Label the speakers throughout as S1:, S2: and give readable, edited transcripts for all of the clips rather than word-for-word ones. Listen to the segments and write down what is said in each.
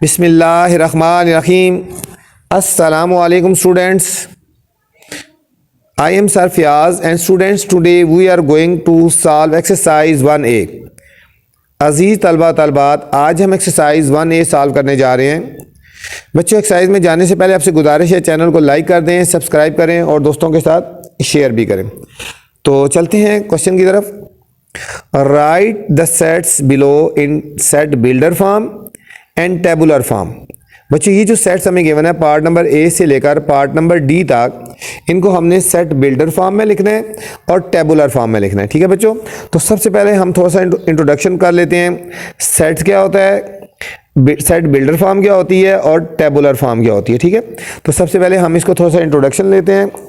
S1: बिस्मिल्लाहिर्रहमानिर्रहीम। अस्सलामुअलैकुम students, I am Sir Fiaz and students today we are going to solve exercise 1A। अजीज़ तलबा तलबात, आज हम एक्सरसाइज 1A सॉल्व करने जा रहे हैं। बच्चों, एक्सरसाइज में जाने से पहले आपसे गुजारिश है चैनल को लाइक कर दें, सब्सक्राइब करें और दोस्तों के साथ शेयर भी करें। तो चलते हैं क्वेश्चन की तरफ। Right the sets below in set builder form and tabular form. बच्चों, ये जो सेट्स हमें गिवन है पार्ट नंबर ए से लेकर पार्ट नंबर डी तक, इनको हमने सेट बिल्डर फॉर्म में लिखना है और टेबुलर फॉर्म में लिखना है। ठीक है बच्चों, तो सबसे पहले हम थोड़ा सा इंट्रोडक्शन कर लेते हैं। सेट्स क्या होता है, सेट बिल्डर फॉर्म क्या होती है और टेबुलर फॉर्म क्या होती है। ठीक है, तो सबसे पहले हम इसको थोड़ा सा इंट्रोडक्शन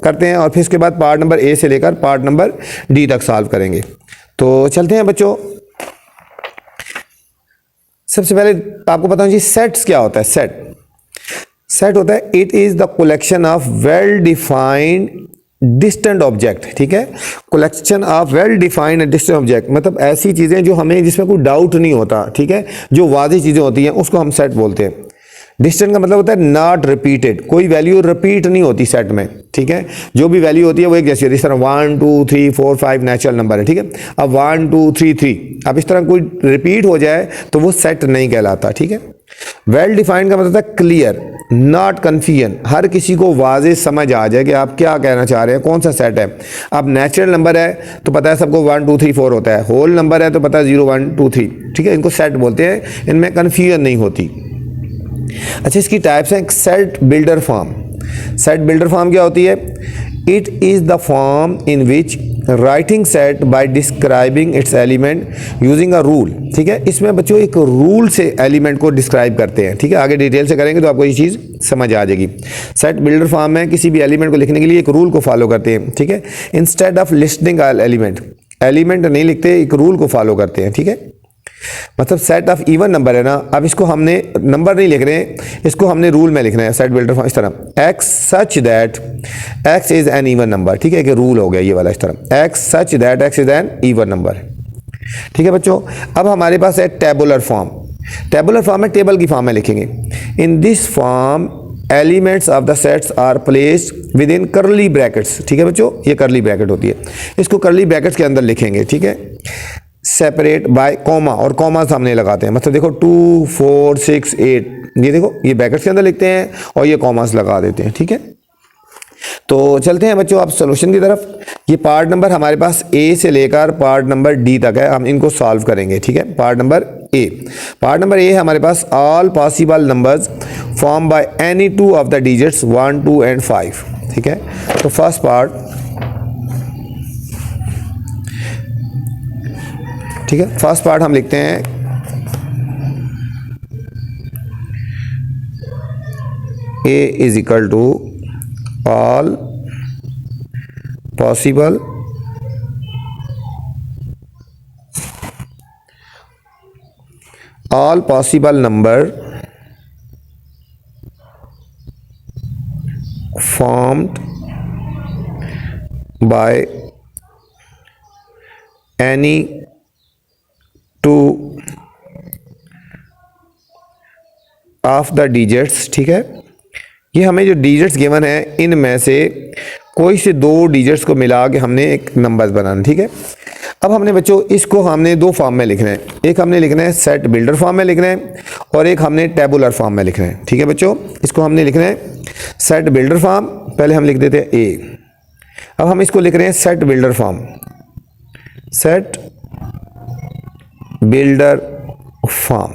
S1: करते हैं और फिर इसके बाद पार्ट नंबर ए से लेकर पार्ट नंबर डी तक सॉल्व करेंगे। तो चलते हैं बच्चों। सबसे पहले आपको पता होना चाहिए सेट्स क्या होता है। सेट होता है it is the collection of well defined distant object. ठीक है, collection of well defined distant object मतलब ऐसी चीजें जो हमें जिसमें कोई डाउट नहीं होता। ठीक है, जो वाज़ेह चीजें होती हैं उसको हम सेट बोलते हैं। डिस्टेंट का मतलब होता है नॉट रिपीटेड, कोई वैल्यू रिपीट नहीं होती सेट में। ठीक है, जो भी वैल्यू होती है वो एक जैसी होती है। इस तरह 1 2 3 4 5 नेचुरल नंबर है। ठीक है, अब 1 2 3 3 अब इस तरह कोई रिपीट हो जाए तो वो सेट नहीं कहलाता। ठीक है, वेल डिफाइंड का मतलब है क्लियर, नॉट कन्फ्यूजन, हर किसी को वाज़ेह समझ आ जाए कि आप क्या कहना चाह रहे हैं, कौन सा सेट है। अब नेचुरल नंबर है तो पता है सबको 1 2 3 4 होता है, होल नंबर है तो पता है 0 1 2 3। ठीक है, इनको सेट बोलते हैं, इनमें कन्फ्यूजन नहीं होती। अच्छा, इसकी टाइप्स हैं। Set builder form. Set builder form क्या होती है? It is the form in which writing set by describing its element using a rule. ठीक है, इसमें बच्चों एक रूल से एलिमेंट को डिस्क्राइब करते हैं। ठीक है, आगे डिटेल से करेंगे तो आपको ये चीज़ समझ आ जाएगी। सेट बिल्डर फॉर्म में किसी भी एलिमेंट को लिखने के लिए एक रूल को फॉलो करते हैं। ठीक है, इंस्टेड ऑफ लिस्टिंग एलिमेंट नहीं लिखते, एक रूल को फॉलो करते हैं। ठीक है, मतलब सेट ऑफ इवन नंबर है ना, अब इसको हमने नंबर नहीं लिख रहे हैं, इसको हमने रूल में लिखना है। सेट बिल्डर फॉर्म इस तरह x such that x is an even number. ठीक है, कि रूल हो गया ये वाला इस तरह, x such that x is an even number. ठीक है बच्चों, अब हमारे पास है टेबुलर फॉर्म। टेबुलर फॉर्म में टेबल की फॉर्म में लिखेंगे। In this form elements of the sets are placed within curly brackets. ठीक है बच्चों, ये करली ब्रैकेट होती है, इसको करली ब्रैकेट्स के अंदर लिखेंगे। ठीक है, सेपरेट बाय कॉमा, और कॉमा सामने लगाते हैं। मतलब देखो 2 4 6 8, ये देखो ये ब्रैकेट्स के अंदर लिखते हैं और ये कॉमास लगा देते हैं। ठीक है, तो चलते हैं बच्चों आप सॉल्यूशन की तरफ। ये पार्ट नंबर हमारे पास ए से लेकर पार्ट नंबर डी तक है, हम इनको सॉल्व करेंगे। ठीक है, पार्ट नंबर ए हमारे पास all possible numbers form by any two of the digits 1 2 and 5। ठीक है, तो फर्स्ट पार्ट, ठीक है, फर्स्ट पार्ट हम लिखते हैं A is equal to all possible number formed by any two of the digits. ठीक है, ये हमें जो डिजिट्स गिवन है इनमें से कोई से दो डिजिट्स को मिला के हमने एक नंबर्स बनाना। ठीक है, अब हमने बच्चों इसको हमने दो फॉर्म में लिखना है, एक हमने लिखना है सेट बिल्डर फॉर्म में लिखना है और एक हमने टेबुलर फॉर्म में लिखना है। ठीक है बच्चों, इसको हमने लिखना है सेट बिल्डर फॉर्म, पहले हम लिख देते हैं ए। अब हम इसको लिख रहे हैं set builder form, set builder form.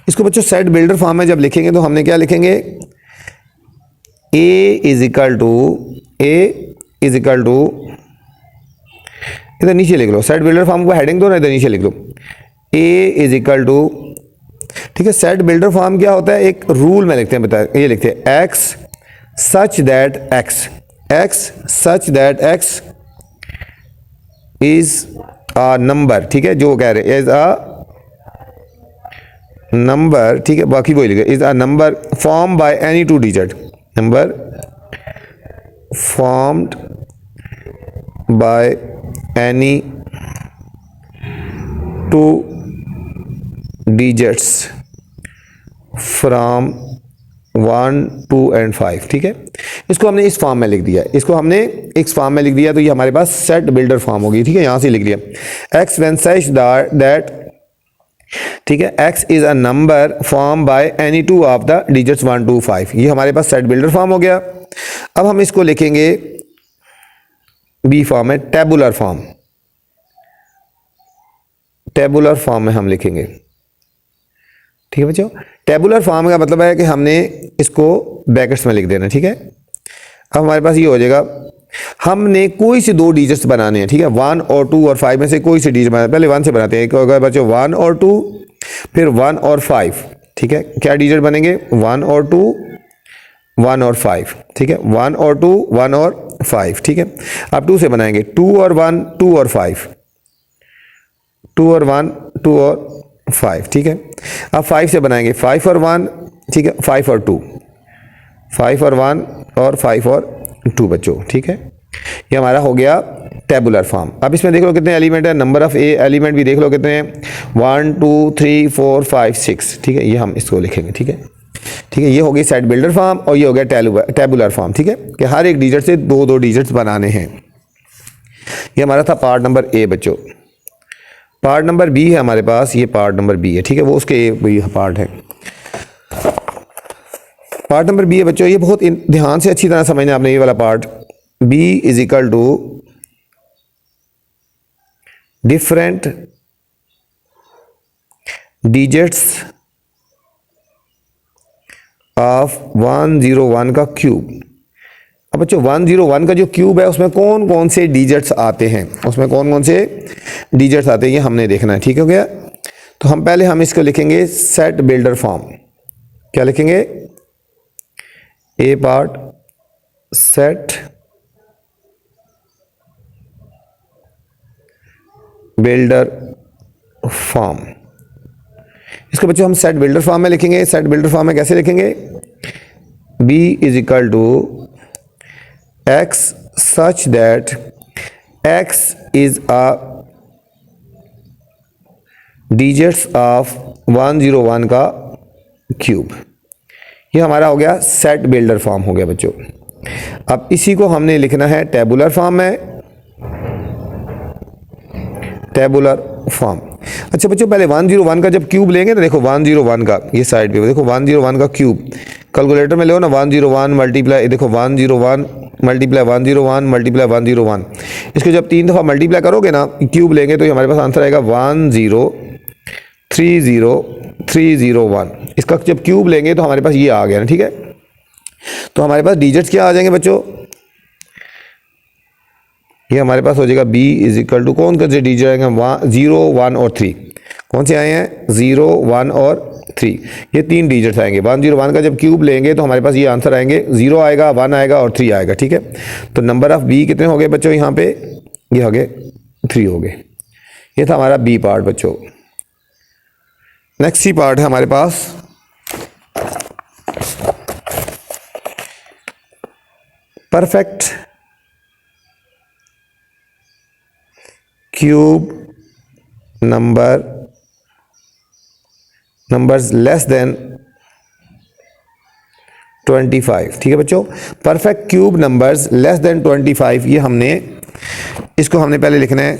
S1: इसको बच्चों सेट बिल्डर फॉर्म में जब लिखेंगे तो हमने क्या लिखेंगे, ए इज इक्वल टू इधर नीचे लिख लो, सेट बिल्डर फॉर्म को हेडिंग दो ना, इधर नीचे लिख लो ए इज इक्वल टू। ठीक है, सेट बिल्डर फॉर्म क्या होता है, एक रूल में लिखते हैं, बताए ये लिखते हैं x such that x is a number. ठीक है, जो कह रहे इज अ नंबर। ठीक है, बाकी वही लिखे, is a number form by any two digit, number formed by any two digits from 1 2 and 5, ठीक है। इसको हमने इस फॉर्म में लिख दिया, इसको हमने इस फॉर्म में लिख दिया, तो ये हमारे पास सेट बिल्डर फॉर्म होगी, ठीक है। यहां से लिख लिया एक्स व्हेन सच दैट, ठीक है, x is a number form by any two of the digits 1 2 5। ये हमारे पास सेट बिल्डर फॉर्म हो गया। अब हम इसको लिखेंगे बी फॉर्म है, टेबुलर फॉर्म। टेबुलर फॉर्म में हम लिखेंगे, ठीक है बच्चों। टेबुलर फॉर्म का मतलब है कि हमने इसको ब्रैकेट्स में लिख देना, ठीक है। अब हमारे पास ये हो जाएगा, हमने कोई से दो डिजिट्स बनाने हैं, ठीक है। 1 और 2 और 5 में से कोई से डिजिट बनाए, पहले 1 से बनाते हैं। एक होगा बच्चों 1 और 2, फिर 1 और 5, ठीक है। क्या डिजिट बनेंगे? 1 और 2, 1 और 5, ठीक है। 1 और 2, 1 और 5, ठीक है। अब 2 से बनाएंगे 2 और 1, 2 और 5, 2 और 1, 2 और 5, ठीक है। अब 5 से बनाएंगे 5 और 1, ठीक है, 5 और 2, 5 और 1 और 5 और 2 बच्चों, ठीक है। ये हमारा हो गया टेबुलर फॉर्म। अब इसमें देख लो कितने एलिमेंट है, नंबर ऑफ ए एलिमेंट भी देख लो कितने हैं, 1 2 3 4 5 6, ठीक है। ये हम इसको लिखेंगे, ठीक है, ठीक है। ये हो गई सेट बिल्डर फॉर्म और ये हो गया टेबुलर फॉर्म, ठीक है, कि हर एक डिजिट से दो दो डिजिट्स बनाने हैं। ये हमारा था पार्ट नंबर ए बच्चों। पार्ट नंबर बी है हमारे पास, ये पार्ट नंबर बी है, ठीक है, वो उसके ए पार्ट है। पार्ट नंबर बी है बच्चों, ये बहुत ध्यान से अच्छी तरह समझना आपने ये वाला part. B is equal to different digits of 101 का क्यूब। अब बच्चों 101 का जो क्यूब है उसमें कौन कौन से डिजिट्स आते हैं, उसमें कौन कौन से डिजिट्स आते हैं ये हमने देखना है, ठीक हो गया। तो हम इसको लिखेंगे सेट बिल्डर फॉर्म। क्या लिखेंगे? ए पार्ट सेट बिल्डर फॉर्म। इसको बच्चों हम सेट बिल्डर फॉर्म में लिखेंगे। सेट बिल्डर फॉर्म में कैसे लिखेंगे? B is equal to x such that x is a digits of 101 का क्यूब। ये हमारा हो गया सेट बिल्डर फॉर्म हो गया बच्चों। अब इसी को हमने लिखना है टेबुलर फॉर्म में, टेबुलर फॉर्म। अच्छा बच्चों पहले 101 का जब क्यूब लेंगे ना, देखो 101 का ये साइड पे देखो 101 का क्यूब कैलकुलेटर में लो ना, 101 मल्टीप्लाई, देखो 101 मल्टीप्लाई 101 मल्टीप्लाई 101, इसको जब 3 दफ़ा मल्टीप्लाई करोगे ना क्यूब लेंगे तो हमारे पास आंसर आएगा 1030301। इसका जब क्यूब लेंगे तो हमारे पास ये आ गया ना, ठीक है। तो हमारे पास डिजिट्स क्या आ जाएंगे बच्चों? ये हमारे पास हो जाएगा b इज इक्वल टू कौन कौन से डिजिट आएंगे? 0 1 और 3। कौन से आए हैं? 0 1 और 3, ये 3 डिजिट्स आएंगे। 101 का जब क्यूब लेंगे तो हमारे पास ये आंसर आएंगे, 0 आएगा, 1 आएगा और 3 आएगा, ठीक है। तो नंबर ऑफ b कितने हो गए बच्चों यहाँ पे? ये हो गए 3 हो गए। ये था हमारा b पार्ट बच्चों। नेक्स्ट सी पार्ट है हमारे पास perfect cube numbers less than 25, ठीक है बच्चों। Perfect cube numbers less than 25, ये इसको हमने पहले लिखना है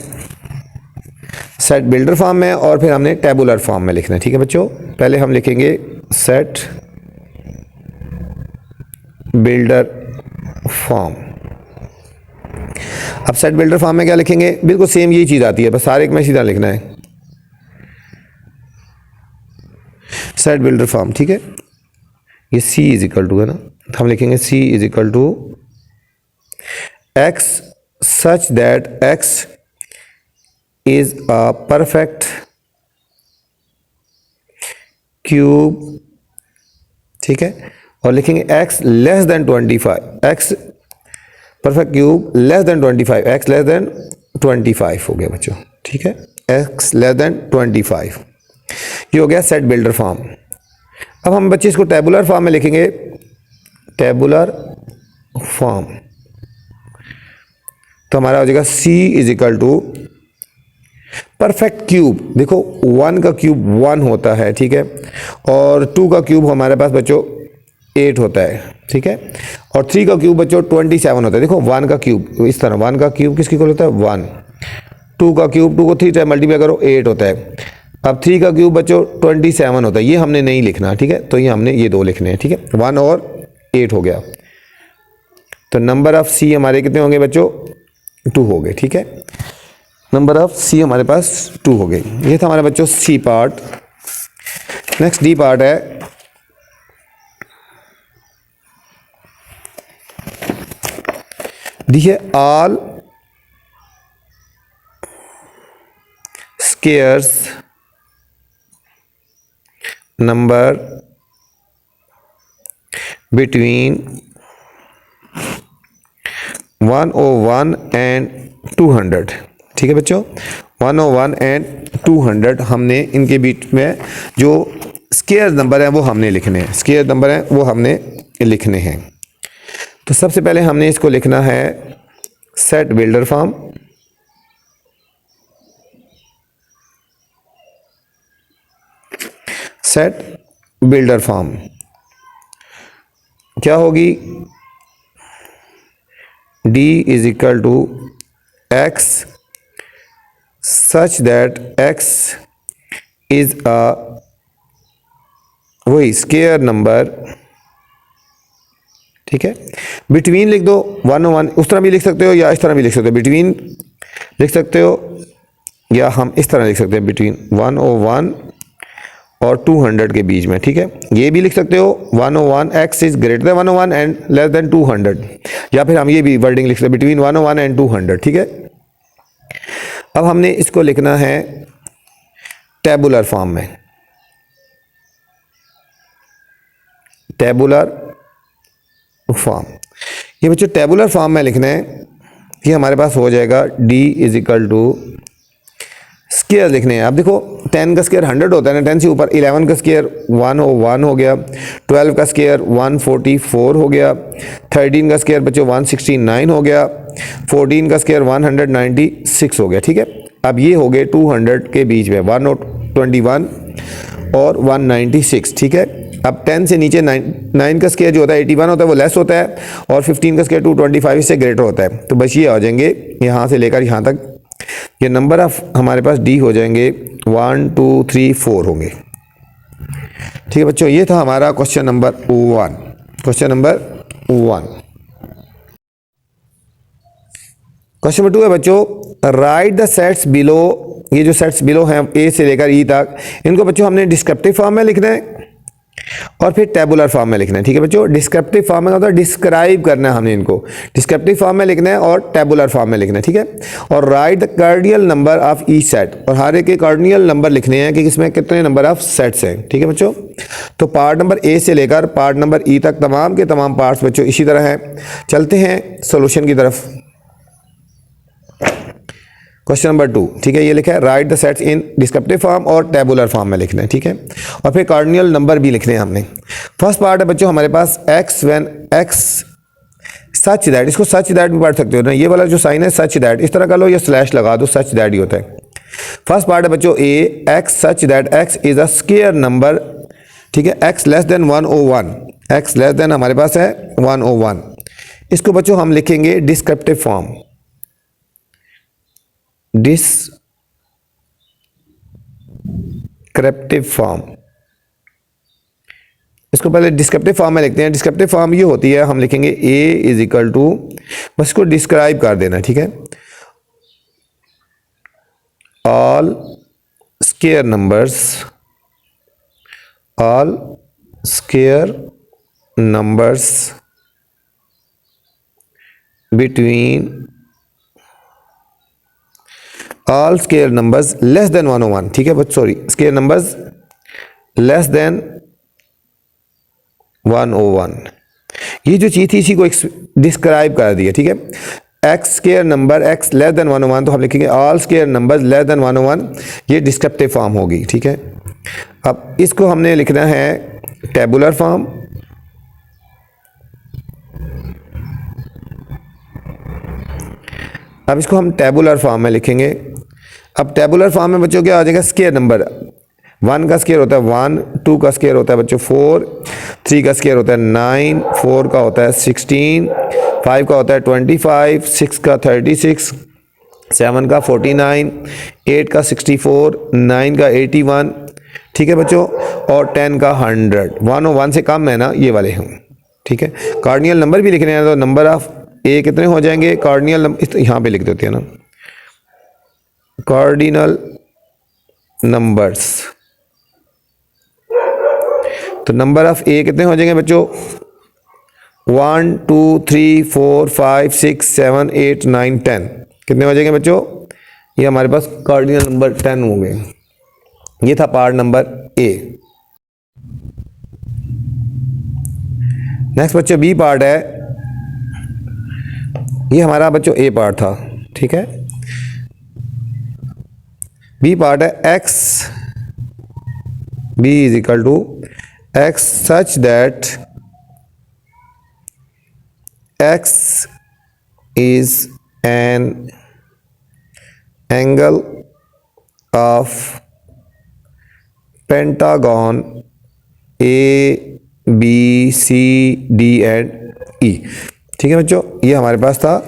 S1: सेट बिल्डर फॉर्म में और फिर हमने टेबुलर फॉर्म में लिखना है, ठीक है बच्चों। पहले हम लिखेंगे सेट बिल्डर फॉर्म। अब सेट बिल्डर फॉर्म में क्या लिखेंगे? बिल्कुल सेम यही चीज आती है, बस सारे एक में सीधा लिखना है सेट बिल्डर फॉर्म, ठीक है। ये c इज इक्वल टू है ना, हम लिखेंगे c is equal to x such that x is a perfect cube, ठीक है। और लिखेंगे x less than 25, x perfect cube less than 25, x less than 25 हो गया बच्चों, ठीक है, x लेस देन 25। ये हो गया सेट बिल्डर फॉर्म। अब हम बच्चे इसको टेबुलर फॉर्म में लिखेंगे, टेबुलर फॉर्म। तो हमारा हो जाएगा c is equal to perfect cube, देखो 1 का क्यूब 1 होता है, ठीक है, और 2 का क्यूब हमारे पास बच्चों 8 होता है, ठीक है, और 3 का क्यूब बच्चों 27 होता है। देखो 1 का क्यूब इस तरह, 1 का क्यूब किसकी इक्वल होता है 1, 2 का क्यूब 2 को 3 टाइम मल्टीप्लाई करो 8 होता है। अब 3 का क्यूब बच्चों 27 होता है, ये हमने नहीं लिखना, ठीक है, तो ये हमने ये 2 लिखने हैं, ठीक है, 1 और 8 हो गया। तो नंबर ऑफ सी हमारे कितने होंगे बच्चों 2 हो गए, ठीक है, नंबर ऑफ सी हमारे पास 2 हो गए। ये था हमारे बच्चों C part. Next D part है, दी है all squares number between 101 and 200, ठीक है बच्चों, 101 एंड 200 हमने इनके बीच में जो स्केयर नंबर है वो हमने लिखने हैं, स्केयर नंबर है वो हमने लिखने हैं। तो सबसे पहले हमने इसको लिखना है set builder form, set builder form क्या होगी, d is equal to x such that x is वही स्केयर नंबर, ठीक है, बिटवीन लिख दो 101, उस तरह भी लिख सकते हो या इस तरह भी लिख सकते हो, बिटवीन लिख सकते हो या हम इस तरह लिख सकते हैं बिटवीन 101 और 200 के बीच में, ठीक है, ये भी लिख सकते हो 101 x is greater than 101 and less than 200, या फिर हम ये भी वर्डिंग लिख सकते हैं बिटवीन 101 एंड 200, ठीक है। अब हमने इसको लिखना है टेबुलर फॉर्म में, टेबुलर फॉर्म, ये बच्चों टेबुलर फॉर्म में लिखना है कि हमारे पास हो जाएगा d is equal to square लिखने हैं। अब देखो 10 का स्केयर 100 होता है ना, 10 से ऊपर, 11 का स्केयर 101 हो गया, 12 का स्केयर 144 हो गया, 13 का स्केयर बच्चों 169 हो गया, 14 का स्केयर 196 हो गया, ठीक है। अब ये हो गए 200 के बीच में 121 और 196, ठीक है। अब 10 से नीचे 9 का स्केयर जो होता है 81 होता है, वो लेस होता है, और 15 का स्केयर 225 से ग्रेटर होता है। तो बस ये आ जाएंगे यहाँ से लेकर यहाँ तक, ये नंबर ऑफ हमारे पास डी हो जाएंगे 1 2 3 4 होंगे, ठीक है बच्चों। ये था हमारा question number 1, question number 1। Question number 2 है बच्चों, राइट द सेट्स बिलो, ये जो सेट्स बिलो हैं ए से लेकर ई तक, इनको बच्चों हमने डिस्क्रिप्टिव फॉर्म में लिखना है और फिर टेबुलर फॉर्म में लिखना है, ठीक है बच्चों। डिस्क्रिप्टिव फॉर्म में मतलब डिस्क्राइब करना है हमने इनको, डिस्क्रिप्टिव फॉर्म में लिखना है और टेबुलर फॉर्म में लिखना है, ठीक है। और write the cardinal number of each set, और हर एक के कार्डियल नंबर लिखने हैं कि इसमें कितने नंबर ऑफ सेट्स हैं, ठीक है बच्चों। तो पार्ट नंबर ए से लेकर पार्ट नंबर ई तक तमाम के तमाम पार्ट्स बच्चों इसी तरह हैं। चलते हैं सोल्यूशन की तरफ। क्वेश्चन नंबर 2, ठीक है, ये लिखा है right the sets in descriptive form और टेबुलर फॉर्म में लिखना है, ठीक है। और फिर कार्डिनल नंबर भी लिखने हैं हमने। फर्स्ट पार्ट है बच्चों हमारे पास x when x such that, इसको सच दैट भी पढ़ सकते हो ना, ये वाला जो साइन है सच दैट, इस तरह का लो या स्लैश लगा दो, सच दैट ही होता है। फर्स्ट पार्ट है बच्चों ए x such that x is a square number, ठीक है, x less then 101, x less then हमारे पास है 101। इसको बच्चों हम लिखेंगे डिस्क्रिप्टिव फॉर्म, डिस्क्रिप्टिव फॉर्म। इसको पहले डिस्क्रिप्टिव फॉर्म में लिखते हैं। डिस्क्रिप्टिव फॉर्म ये होती है, हम लिखेंगे a इज इक्वल टू, बस इसको डिस्क्राइब कर देना, ठीक है, all square numbers, all square numbers between all square numbers less then 101, ठीक है but sorry square numbers less then 101, ये जो चीज थी इसी को डिस्क्राइब कर दिया, ठीक है। X square number x less than 101, तो हम लिखेंगे all square numbers less then 101, ये डिस्क्रिप्टिव फॉर्म होगी, ठीक है। अब इसको हमने लिखना है टेबुलर फॉर्म, अब इसको हम टेबुलर फॉर्म में लिखेंगे। अब टेबुलर फॉर्म में बच्चों क्या आ जाएगा, स्क्वायर नंबर। 1 का स्क्वायर होता है 1, 2 का स्क्वायर होता है बच्चों 4, 3 का स्क्वायर होता है 9, 4 का होता है 16, 5 का होता है 25, 6 का 36, 7 का 49, 8 का 64, 9 का 81, ठीक है बच्चों, और 10 का 100। 1 और 1 से कम है ना, ये वाले हैं, ठीक है। कार्डिनल नंबर भी लिखने हैं तो नंबर ऑफ ए कितने हो जाएंगे, कार्डिनल नंबर यहाँ पे लिख देते हैं ना, कार्डिनल नंबर्स। तो नंबर ऑफ ए कितने हो जाएंगे बच्चों, 1 2 3 4 5 6 7 8 9 10, कितने हो जाएंगे बच्चों, ये हमारे पास कार्डिनल नंबर 10 हो गए। ये था पार्ट नंबर ए। नेक्स्ट बच्चों बी पार्ट है, ये हमारा बच्चों ए पार्ट था, ठीक है। बी पार्ट है x, B is equal to x such that x is an angle of pentagon A B C D and E, ठीक है बच्चों। ये हमारे पास था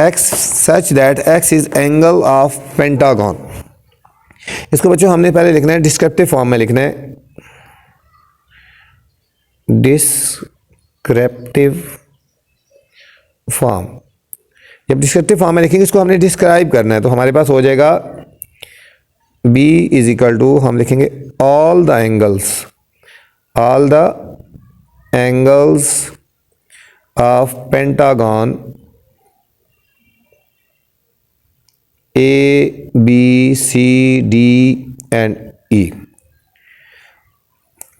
S1: x such that x is angle of pentagon। इसको बच्चों हमने पहले लिखना है डिस्क्रिप्टिव फॉर्म में लिखना है, डिस्क्रिप्टिव फॉर्म। जब डिस्क्रिप्टिव फॉर्म में लिखेंगे इसको हमने डिस्क्राइब करना है, तो हमारे पास हो जाएगा b इज इक्वल टू, हम लिखेंगे all the angles of pentagon A B C D and E.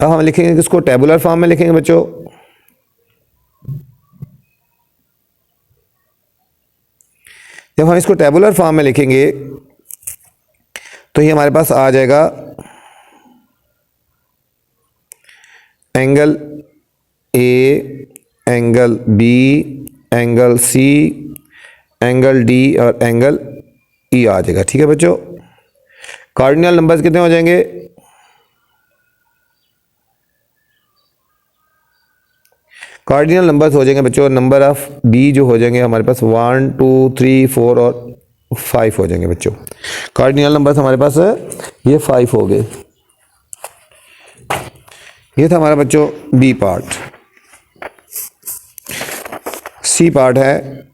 S1: अब हम लिखेंगे कि इसको टेबुलर फॉर्म में लिखेंगे बच्चों। जब हम इसको टेबुलर फॉर्म में लिखेंगे तो ये हमारे पास आ जाएगा angle A, angle B, angle C, angle D और एंगल ई आ जाएगा, ठीक है बच्चों। कार्डिनल नंबर्स कितने हो जाएंगे, कार्डिनल नंबर्स हो जाएंगे बच्चों, नंबर ऑफ बी जो हो जाएंगे हमारे पास 1 2 3 4 और 5 हो जाएंगे बच्चों। कार्डिनल नंबर्स हमारे पास ये 5 हो गए। ये था हमारा बच्चों बी पार्ट। सी पार्ट है,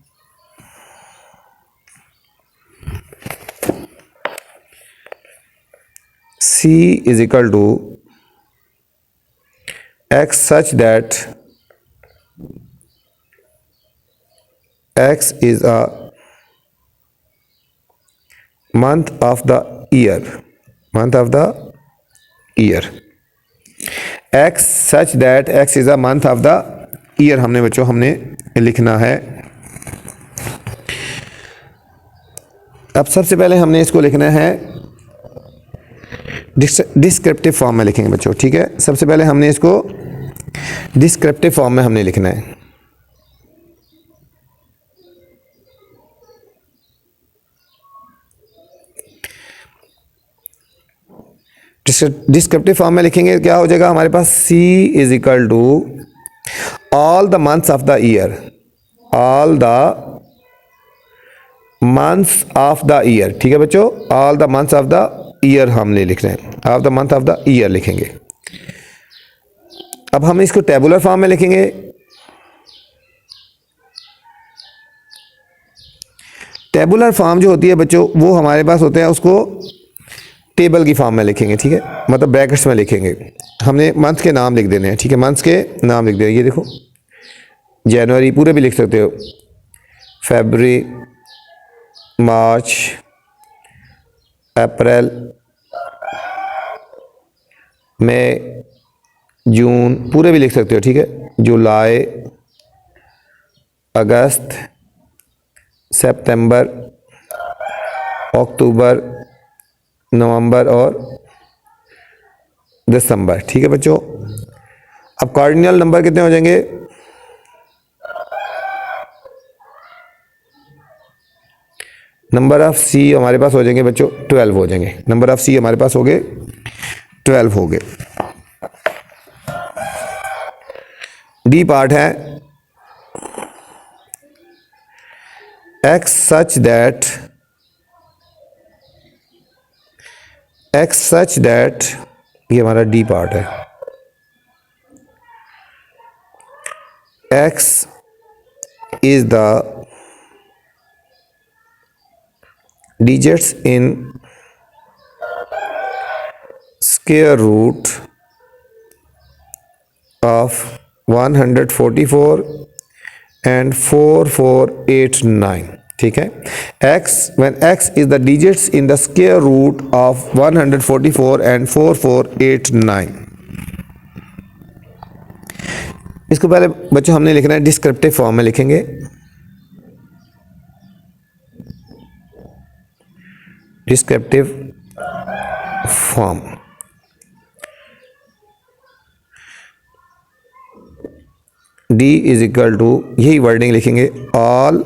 S1: C is equal to x such that X is a month of the year, X such that X is a month of the year हमने बच्चों हमने लिखना है। अब सबसे पहले हमने इसको लिखना है डिस्क्रिप्टिव फॉर्म में लिखेंगे बच्चों, ठीक है। सबसे पहले हमने इसको डिस्क्रिप्टिव फॉर्म में हमने लिखना है। डिस्क्रिप्टिव फॉर्म में लिखेंगे क्या हो जाएगा हमारे पास, C is equal to all the months of the year, all the months of the year, ठीक है बच्चों। All the months of the year हमने लिखना है, of the month of the year लिखेंगे। अब हम इसको टेबुलर फॉर्म में लिखेंगे। टेबुलर फॉर्म जो होती है बच्चों वो हमारे पास होते हैं, उसको टेबल की फॉर्म में लिखेंगे, ठीक है, मतलब ब्रैकेट्स में लिखेंगे। हमने मंथ के नाम लिख देने हैं, ठीक है, मंथ्स के नाम लिख दें। ये देखो जनवरी पूरे भी लिख सकते हो, फरवरी, मार्च, अप्रैल, मई, जून पूरे भी लिख सकते हो, ठीक है, जुलाई, अगस्त, सितंबर, अक्टूबर, नवंबर और दिसंबर, ठीक है बच्चों। अब कार्डिनल नंबर कितने हो जाएंगे, नंबर ऑफ सी हमारे पास हो जाएंगे बच्चों 12 हो जाएंगे, नंबर ऑफ सी हमारे पास हो गए 12 हो गए। डी पार्ट है x such that ये हमारा डी पार्ट है, x is the digits in square root of 144 and 4489, ठीक है। x when x is the digits in the square root of 144 and 4489। इसको पहले बच्चों हमने लिखना है डिस्क्रिप्टिव फॉर्म में लिखेंगे। Descriptive form d is equal to, यही वर्डिंग लिखेंगे, ऑल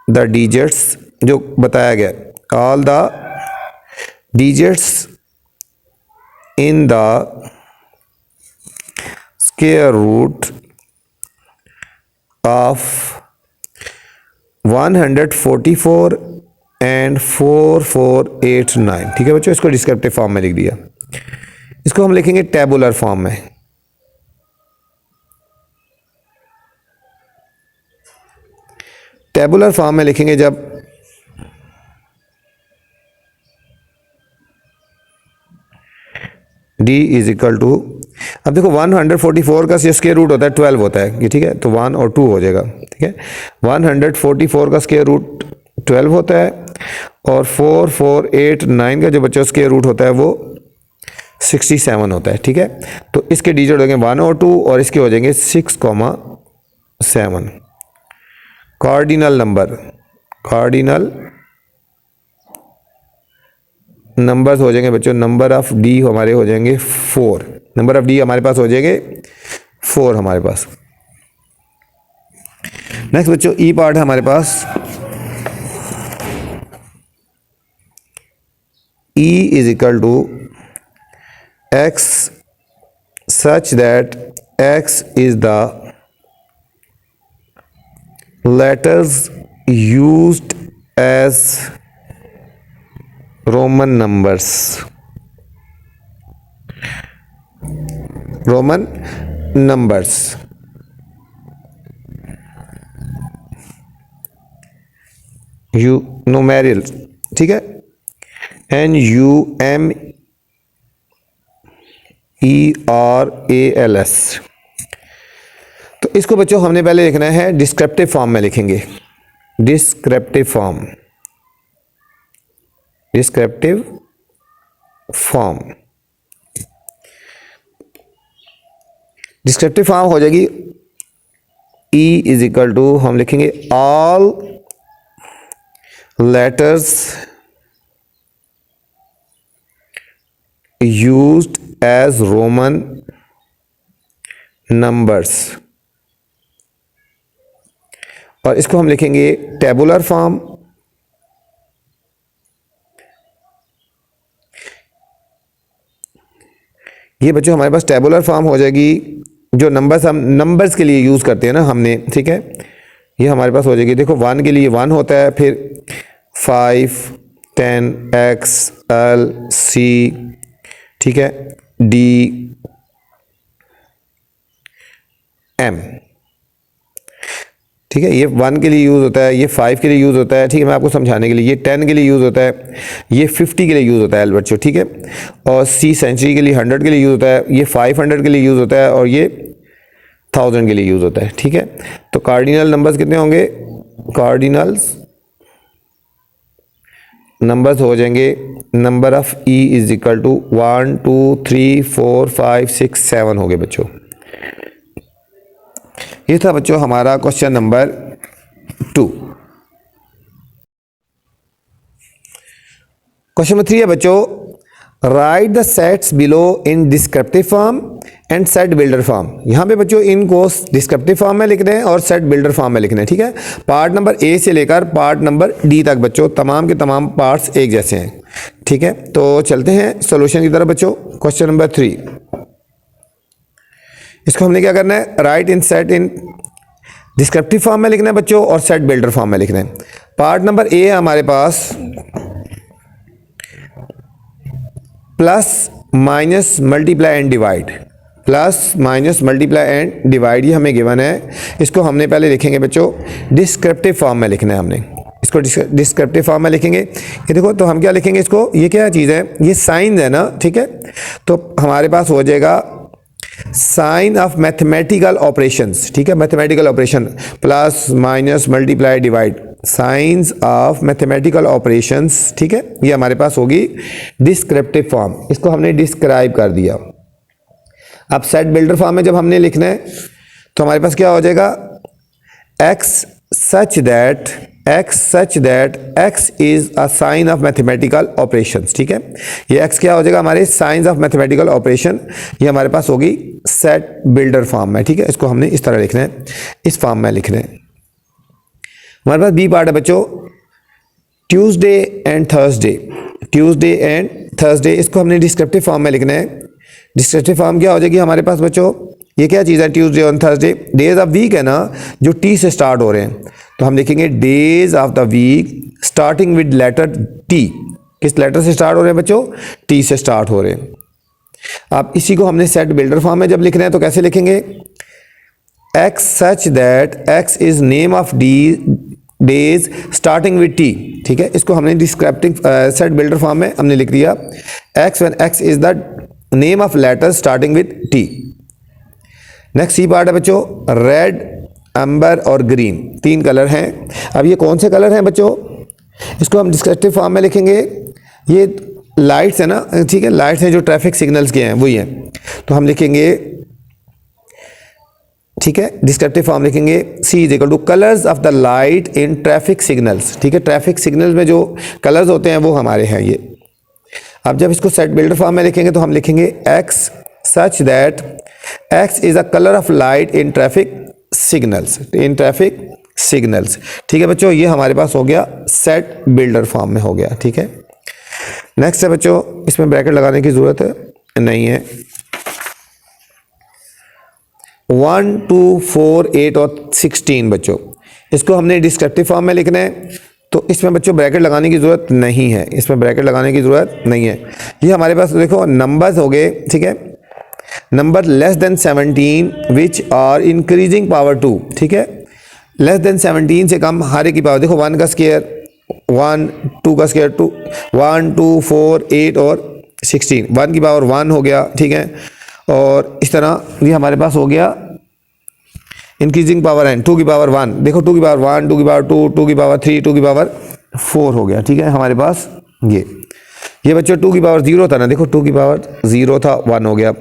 S1: द डिजिट्स जो बताया गया, all the digits in the square root of 144 and 4489, ठीक है बच्चों। इसको डिस्क्रिप्टिव फॉर्म में लिख दिया। इसको हम लिखेंगे टेबुलर फॉर्म में। टेबुलर फॉर्म में लिखेंगे जब d इज इक्वल टू, अब देखो 144 का स्क्वायर रूट होता है 12 होता है ये, ठीक है, तो 1 और 2 हो जाएगा, ठीक है। 144 का स्क्वायर रूट 12 होता है और 4489 का जो बच्चा स्क्वायर रूट होता है वो 67 होता है, ठीक है। तो इसके डिजिट हो जाएंगे 1 और 2 और इसके हो जाएंगे 6,7। कार्डिनल नंबर्स हो जाएंगे बच्चों, नंबर ऑफ डी हमारे हो जाएंगे 4, नंबर ऑफ डी हमारे पास हो जाएंगे 4 हमारे पास। नेक्स्ट बच्चों ई पार्ट है हमारे पास। E is equal to x such that x is the letters used as Roman numbers, Roman numbers, numeral, ठीक है, NUMERALS। तो इसको बच्चों हमने पहले लिखना है डिस्क्रिप्टिव फॉर्म में लिखेंगे। डिस्क्रिप्टिव फॉर्म हो जाएगी E इज इक्वल टू, हम लिखेंगे all letters used as Roman numbers, और इसको हम लिखेंगे टेबुलर फॉर्म। ये बच्चों हमारे पास टेबुलर फॉर्म हो जाएगी, जो नंबर्स हम नंबर्स के लिए यूज़ करते हैं ना हमने, ठीक है। ये हमारे पास हो जाएगी, देखो 1 के लिए 1 होता है, फिर 5, 10, X, L, C, ठीक है, D, M, ठीक है। ये 1 के लिए यूज़ होता है, ये 5 के लिए यूज़ होता है, ठीक है, मैं आपको समझाने के लिए। ये 10 के लिए यूज़ होता है, ये 50 के लिए यूज़ होता है बच्चों, ठीक है। और C सेंचुरी के लिए 100 के लिए यूज़ होता है, ये 500 के लिए यूज़ होता है, और ये 1000 के लिए यूज़ होता है, ठीक है। तो कार्डिनल नंबर्स कितने होंगे? कार्डिनल्स नंबर्स हो जाएंगे, number of E is equal to 1 2 3 4 5 6 7 हो गए बच्चों। ये था बच्चों हमारा क्वेश्चन नंबर 2। क्वेश्चन नंबर 3 है बच्चों, right the sets below in descriptive form and set builder form. यहाँ पे बच्चों इनको डिस्क्रिप्टिव फॉर्म में लिखना है और सेट बिल्डर फॉर्म में लिखना है, ठीक है। पार्ट नंबर ए से लेकर पार्ट नंबर डी तक बच्चों तमाम के तमाम पार्ट्स एक जैसे हैं, ठीक है। तो चलते हैं सॉल्यूशन की तरफ बच्चों। क्वेश्चन नंबर 3, इसको हमने क्या करना है, राइट इन सेट इन डिस्क्रिप्टिव फॉर्म में लिखना है बच्चों और सेट बिल्डर फॉर्म में लिखना है। पार्ट नंबर ए है हमारे पास plus minus multiply and divide, plus minus multiply and divide ये हमें गिवन है। इसको हमने पहले लिखेंगे बच्चों डिस्क्रिप्टिव फॉर्म में लिखना है, हमने इसको डिस्क्रिप्टिव फॉर्म में लिखेंगे। ये देखो तो हम क्या लिखेंगे इसको, ये क्या चीज़ है, ये साइन है ना, ठीक है। तो हमारे पास हो जाएगा साइन ऑफ मैथमेटिकल ऑपरेशंस, ठीक है, mathematical operation plus minus multiply divide, science of mathematical operations, ठीक है। ये हमारे पास होगी डिस्क्रिप्टिव फॉर्म, इसको हमने डिस्क्राइब कर दिया। अब सेट बिल्डर फॉर्म में जब हमने लिखना है तो हमारे पास क्या हो जाएगा, x such that x is a sign of mathematical operations, ठीक है। ये x क्या हो जाएगा, हमारे साइंस ऑफ मैथमेटिकल ऑपरेशन, ये हमारे पास होगी सेट बिल्डर फॉर्म में, ठीक है। इसको हमने इस तरह लिखना है, इस फॉर्म में लिखना है। हमारे पास बी पार्ट है बच्चों Tuesday and Thursday, Tuesday and Thursday, इसको हमने डिस्क्रिप्टिव फॉर्म में लिखना है। डिस्क्रिप्टिव फॉर्म क्या हो जाएगी हमारे पास बच्चों, ये क्या चीज़ है, ट्यूसडे और थर्सडे, डेज ऑफ वीक है ना जो टी से स्टार्ट हो रहे हैं, तो हम लिखेंगे days of the week starting with letter T. किस लेटर से स्टार्ट हो रहे हैं बच्चों, टी से स्टार्ट हो रहे हैं। अब इसी को हमने सेट बिल्डर फॉर्म में जब लिखना है तो कैसे लिखेंगे, x such that x is name of D days starting with T, ठीक है। इसको हमने डिस्क्रिप्टिव सेट बिल्डर फॉर्म में हमने लिख दिया, x when x is the name of letter starting with T. Next C part है बच्चों रेड, एम्बर और ग्रीन, तीन कलर हैं। अब ये कौन से कलर हैं बच्चों, इसको हम डिस्क्रिप्टिव फॉर्म में लिखेंगे। ये लाइट्स है ना, ठीक है, लाइट्स हैं जो ट्रैफिक सिग्नल्स के हैं वही हैं, तो हम लिखेंगे, ठीक है, डिस्क्रिप्टिव फॉर्म लिखेंगे C is equal to colours of the light in traffic signals, ठीक है। ट्रैफिक सिग्नल्स में जो कलर्स होते हैं वो हमारे हैं ये। अब जब इसको सेट बिल्डर फॉर्म में लिखेंगे तो हम लिखेंगे x such that x is a colour of light in traffic signals, in traffic signals, ठीक है बच्चों। ये हमारे पास हो गया सेट बिल्डर फॉर्म में हो गया, ठीक है। नेक्स्ट है बच्चों, इसमें ब्रैकेट लगाने की जरूरत नहीं है, 1 2 4 8 और 16 बच्चों, इसको हमने डिस्क्रिप्टिव फॉर्म में लिखना है, तो इसमें बच्चों ब्रैकेट लगाने की ज़रूरत नहीं है, इसमें ब्रैकेट लगाने की ज़रूरत नहीं है। ये हमारे पास देखो नंबर्स हो गए, ठीक है, number less than 17 which are increasing power 2, ठीक है। लेस देन 17 से कम हर एक की पावर, देखो 1 का स्क्वायर 1, 2 का स्क्वायर 2, 1 2 4 8 और 16, 1 की पावर 1 हो गया, ठीक है। और इस तरह ये हमारे पास हो गया इंक्रीजिंग पावर एन, 2 की पावर 1, देखो 2 की पावर 1, 2 की पावर 2, 2 की पावर 3, 2 की पावर 4 हो गया, ठीक है हमारे पास। ये बच्चों 2 की पावर 0 था ना, देखो 2 की पावर 0 था 1 हो गया,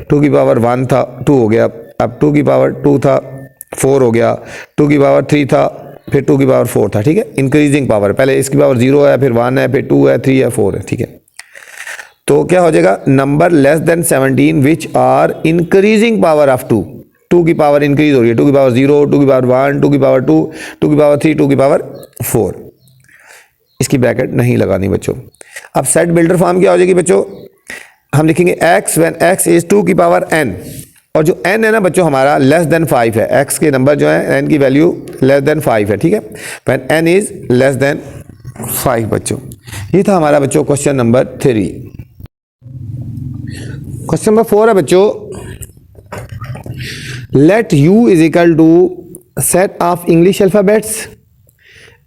S1: 2 की पावर 1 था 2 हो गया, अब 2 की पावर 2 था 4 हो गया, 2 की पावर 3 था, फिर 2 की पावर 4 था, ठीक है। इंक्रीजिंग पावर, पहले इसकी पावर 0 है, फिर 1 है, फिर 2 है, 3 है, 4 है, ठीक है। तो क्या हो जाएगा, number less than 17 which are increasing power of 2, 2 की पावर इंक्रीज हो रही है, 2 की पावर 0, 2 की पावर 1, 2 की पावर 2, 2 की पावर 3, 2 की पावर 4, इसकी ब्रैकेट नहीं लगानी बच्चों। अब सेट बिल्डर फॉर्म क्या हो जाएगी बच्चों, हम लिखेंगे x व्हेन x इज 2 की पावर n, और जो n है ना बच्चों हमारा लेस देन 5 है, x के नंबर जो है n की वैल्यू लेस देन 5 है, ठीक है, when n is less than 5 बच्चों। ये था हमारा बच्चों क्वेश्चन नंबर 3। क्वेश्चन नंबर 4 है बच्चों, let u is equal to set of English alphabets,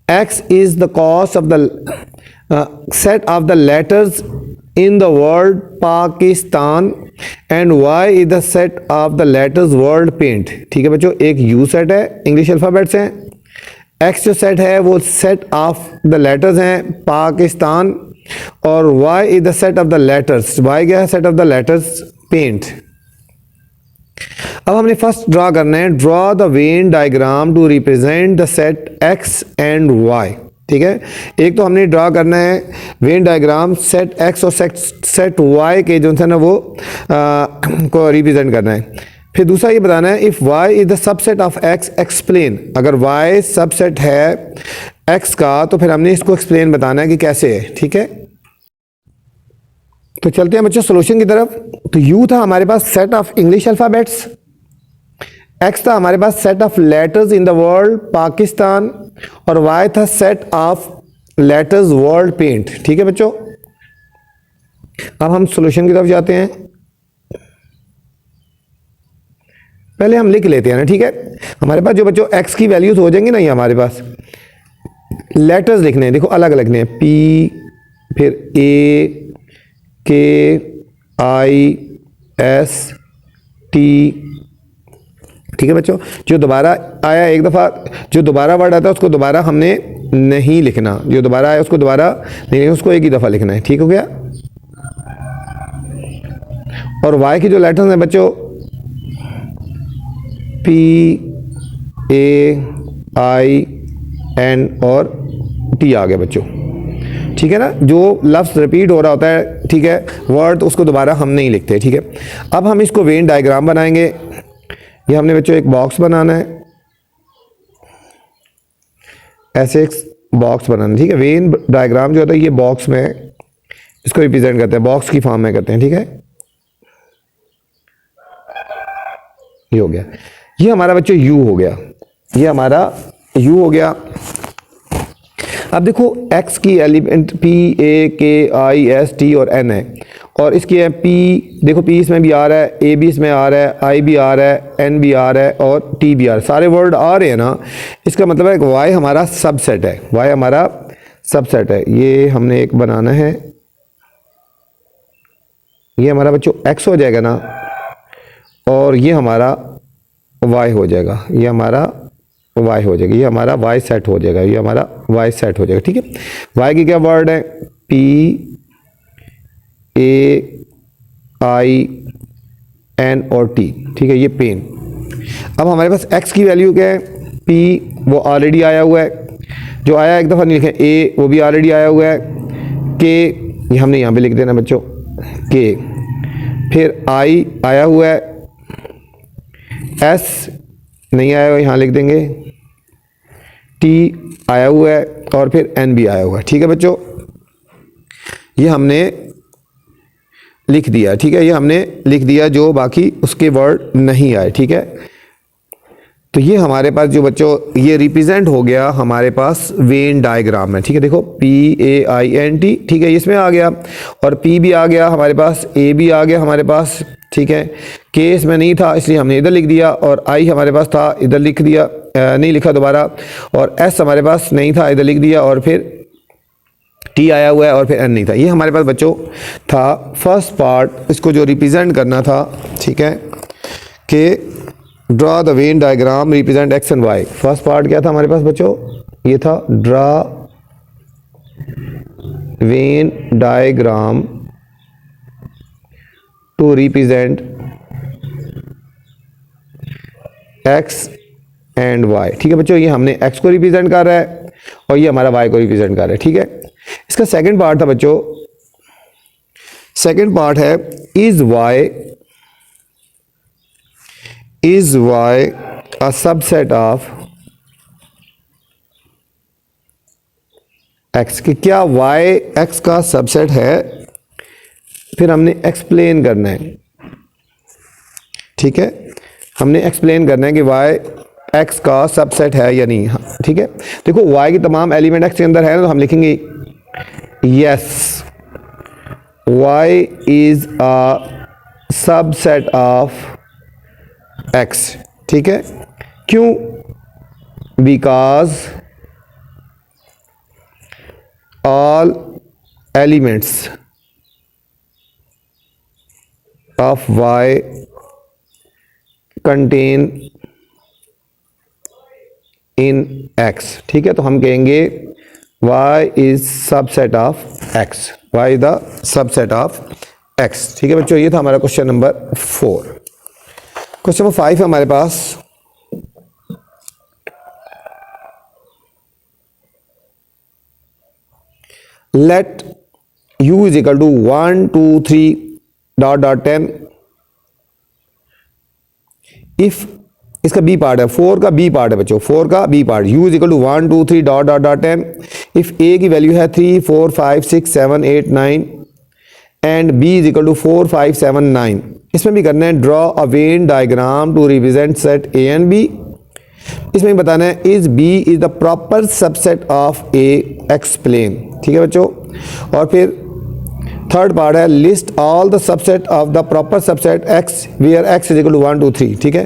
S1: x is the cause of the set of the letters in the word Pakistan and y is the set of the letters word paint, ठीक है बच्चों। एक u set है, English alphabets हैं, x जो set है वो set of the letters हैं पाकिस्तान, और y is the set of the letters, y क्या है, set of the letters paint. अब हमने फर्स्ट ड्रा करना है, draw the Venn diagram to represent the set x and y, ठीक है। एक तो हमने ड्रा करना है वेन डायग्राम सेट एक्स और सेट वाई के जो है ना वो को रिप्रेजेंट करना है। फिर दूसरा ये बताना है if y is the subset of x explain, अगर y सबसेट है x का तो फिर हमने इसको एक्सप्लेन बताना है कि कैसे है। ठीक है, तो चलते हैं बच्चों सोल्यूशन की तरफ। तो u था हमारे पास set of English alphabets, x था हमारे पास set of letters in the world Pakistan, और y था set of letters world paint. ठीक है बच्चों, अब हम सॉल्यूशन की तरफ जाते हैं। पहले हम लिख लेते हैं ना, ठीक है। हमारे पास जो बच्चों x की वैल्यूज हो जाएंगी ना, ये हमारे पास लेटर्स लिखने हैं, देखो अलग अलग लिखने हैं, P फिर A K I S T। ठीक है बच्चों, जो दोबारा आया एक दफ़ा, जो दोबारा वर्ड आता है उसको दोबारा हमने नहीं लिखना, जो दोबारा आया उसको दोबारा नहीं लिखना, उसको एक ही दफ़ा लिखना है। ठीक हो गया। और y की जो लेटर्स हैं बच्चों P A I N और T आ गया बच्चों। ठीक है ना, जो लफ्ज़ रिपीट हो रहा होता है, ठीक है, वर्ड, उसको दोबारा हम नहीं लिखते। ठीक है, अब हम इसको वेन डायग्राम बनाएंगे। ये हमने बच्चों एक बॉक्स बनाना है, ऐसे एक बॉक्स बनाना है। ठीक है, वेन डायग्राम जो होता है ये बॉक्स में इसको रिप्रेजेंट करते हैं, बॉक्स की फॉर्म में करते हैं। ठीक है, ये हो गया, ये हमारा बच्चों U हो गया, ये हमारा U हो गया। अब देखो x की element P A K I S T और N है, और इसकी है P, देखो P इसमें भी आ रहा है, A भी इसमें आ रहा है, I भी आ रहा है, N भी आ रहा है और T भी आ रहा है, सारे वर्ड आ रहे हैं ना। इसका मतलब है कि Y हमारा सबसेट है, Y हमारा सबसेट है। ये हमने एक बनाना है, ये हमारा बच्चों X हो जाएगा ना, और ये हमारा Y हो जाएगा, ये हमारा Y हो जाएगा, ये हमारा Y सेट हो जाएगा, ये हमारा Y सेट हो जाएगा। ठीक है, Y की क्या वर्ड है P A I N और T। ठीक है, ये पेन। अब हमारे पास X की वैल्यू क्या है, P वो ऑलरेडी आया हुआ है, जो आया एक दफ़ा नहीं लिखे, A वो भी ऑलरेडी आया हुआ है, K ये हमने यहाँ पे लिख देना बच्चों K, फिर I आया हुआ है, S नहीं आया हुआ यहाँ लिख देंगे, T आया हुआ है और फिर N भी आया हुआ है। ठीक है बच्चों, ये हमने लिख दिया। ठीक है, ये हमने लिख दिया, जो बाकी उसके वर्ड नहीं आए। ठीक है, तो ये हमारे पास जो बच्चों ये रिप्रेजेंट हो गया हमारे पास वेन डायग्राम में। ठीक है, देखो P A I N T, ठीक है, इसमें आ गया, और P भी आ गया हमारे पास, A भी आ गया हमारे पास। ठीक है, K इसमें नहीं था इसलिए हमने इधर लिख दिया, और I हमारे पास था इधर लिख दिया, नहीं लिखा दोबारा, और S हमारे पास नहीं था इधर लिख दिया, और फिर T आया हुआ है और फिर N नहीं था। ये हमारे पास बच्चों था फर्स्ट पार्ट, इसको जो रिप्रेजेंट करना था। ठीक है, कि draw the Venn diagram represent x and y. First part क्या था हमारे पास बच्चों, ये था draw Venn diagram to represent x and y. ठीक है बच्चों, ये हमने एक्स को रिप्रेजेंट कर रहा है और ये हमारा वाई को रिप्रेजेंट कर रहा है। ठीक है, इसका सेकंड पार्ट था बच्चों, सेकंड पार्ट है is y a subset of x, कि क्या y x का सबसेट है, फिर हमने एक्सप्लेन करना है। ठीक है, हमने एक्सप्लेन करना है कि y x का सबसेट है या नहीं। ठीक है, देखो y की तमाम एलिमेंट x के अंदर है, तो हम लिखेंगे yes y is a subset of x। ठीक है, क्यों, because all elements of y contain in x। ठीक है, तो हम कहेंगे y is subset of x, y is the subset of x। ठीक है बच्चों, ये था हमारा क्वेश्चन नंबर 4। क्वेश्चन नंबर 5 है हमारे पास, let u is equal to 1 2 3 dot dot 10। If इसका बी पार्ट है, 4 का बी पार्ट है बच्चों, 4 का B part, u is equal to 1 2 3 dot dot dot 10। If a की वैल्यू है 3 4 5 6 7 8 9 and b is equal to 4 5 7 9। इसमें भी करना है draw a Venn diagram to represent set a and b। इसमें भी बताना है is b is the proper subset of a, explain. ठीक है बच्चों। और फिर थर्ड पार्ट है list all the subset of the proper subset x where x is equal to 1 2 3। ठीक है,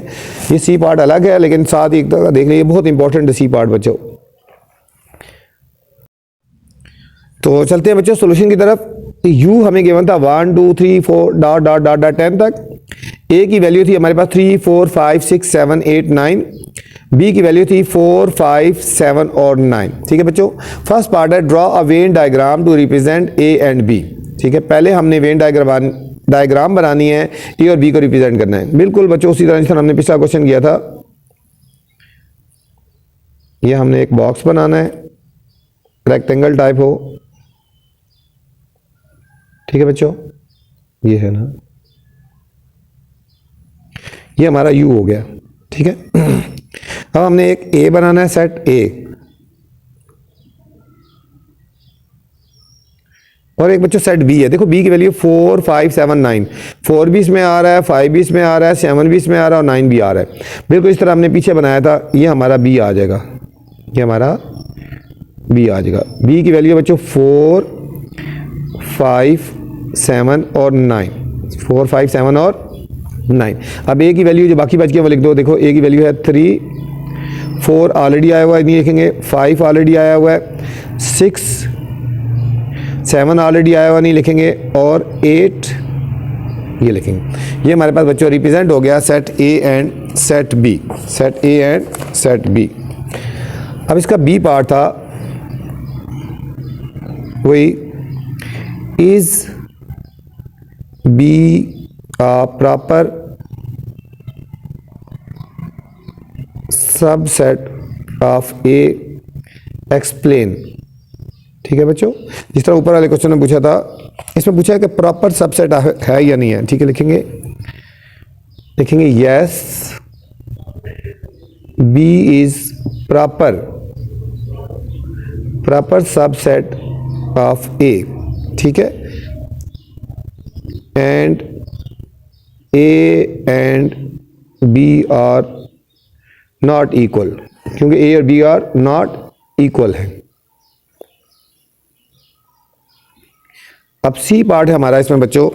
S1: ये सी पार्ट अलग है लेकिन साथ ही एक तरह देख लीजिए, बहुत इंपॉर्टेंट है सी पार्ट बच्चों। तो चलते हैं बच्चों सॉल्यूशन की तरफ। u हमें गिवन था 1 2 3 4 डॉट डॉट डॉट डॉट 10 तक। a की वैल्यू थी हमारे पास 3 4 5 6 7 8 9। b की वैल्यू थी 4 5 7 और 9। ठीक है बच्चों। फर्स्ट पार्ट है draw a Venn diagram to represent a and b। ठीक है, पहले हमने वेन डायग्राम बनानी है, ए और बी को रिप्रेजेंट करना है। बिल्कुल बच्चों उसी तरह जिस हमने पिछला क्वेश्चन किया था। ये हमने एक बॉक्स बनाना है, रेक्टेंगल टाइप हो। ठीक है बच्चों, ये है ना, ये हमारा यू हो गया। ठीक है, अब हमने एक ए बनाना है, सेट ए, और एक बच्चों सेट बी है। देखो बी की वैल्यू 4 5 7 9, 4 भी इसमें आ रहा है, 5 भी इसमें आ रहा है, 7 भी इसमें आ रहा है और 9 भी आ रहा है। बिल्कुल इस तरह हमने पीछे बनाया था, ये हमारा बी आ जाएगा, ये हमारा बी आ जाएगा। बी की वैल्यू बच्चों 4 5 7 और 9, 4 5 7 और 9। अब ए की वैल्यू जो बाकी बच गया वो लिख दो। देखो ए की वैल्यू है 3, 4 ऑलरेडी आया हुआ है, नहीं लिखेंगे, 5 ऑलरेडी आया हुआ है, 6 7 ऑलरेडी आया हुआ नहीं लिखेंगे, और 8 ये लिखेंगे। ये हमारे पास बच्चों रिप्रेजेंट हो गया set A and set B, set A and set B. अब इसका बी पार्ट था वही, is B a proper subset of A, explain। ठीक है बच्चों, जिस तरह ऊपर वाले क्वेश्चन में पूछा था, इसमें पूछा है कि प्रॉपर सबसेट है या नहीं है। ठीक है, लिखेंगे yes B is proper subset of A। ठीक है, and A and B are not equal, क्योंकि A और B आर नॉट इक्वल है। अब सी पार्ट है हमारा इसमें बच्चों,